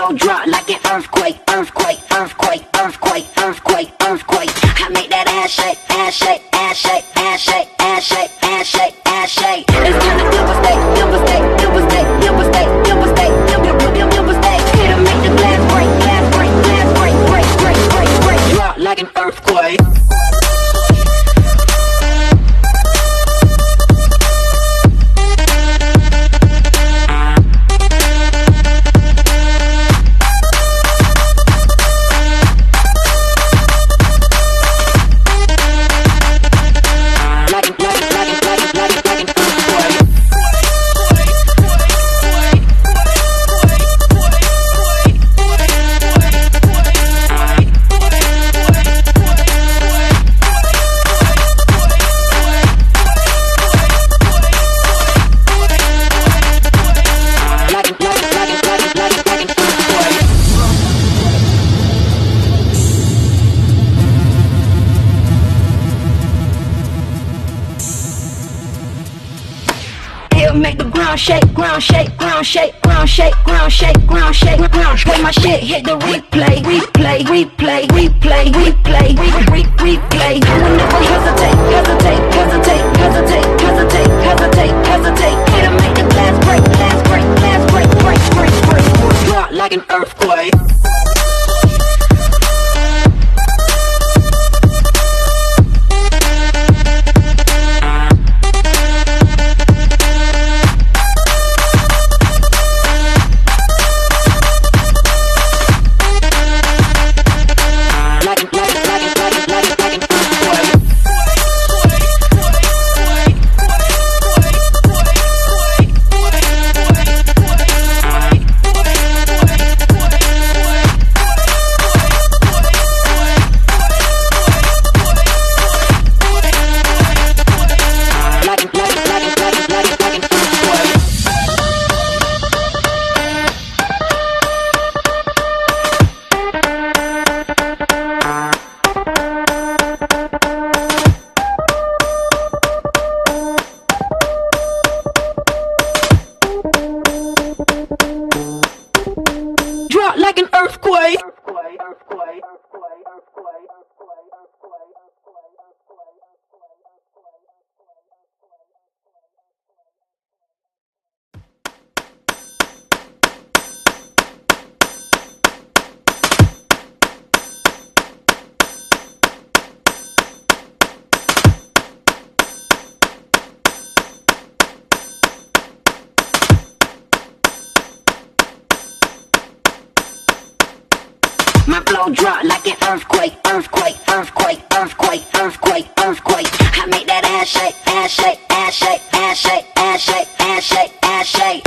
flow drop like an earthquake, earthquake, earthquake, earthquake, earthquake, earthquake. I make that ass shake, ass shake, ass shake, ass shake, ass shake, ass shake, ass shake. It's time to devastate, devastate, devastate, devastate, devastate, devastate. It'll make the glass break, glass break, glass break, break, break, break, break. Drop like an earthquake. Make the ground shake, ground shake, ground shake, ground shake, ground shake, ground shake, ground shake. When my shit hit the replay, replay, replay, replay, replay, replay. I will never hesitate, hesitate, hesitate, hesitate, hesitate, hesitate, hesitate. It'll make the glass break, glass break, glass break, break, break, break. Drop like an earthquake. Drop like an earthquake. My flow drop like an earthquake, earthquake, earthquake, earthquake, earthquake, earthquake. I make that ass shake, ass shake, ass shake, ass shake, ass shake, ass shake, ass shake.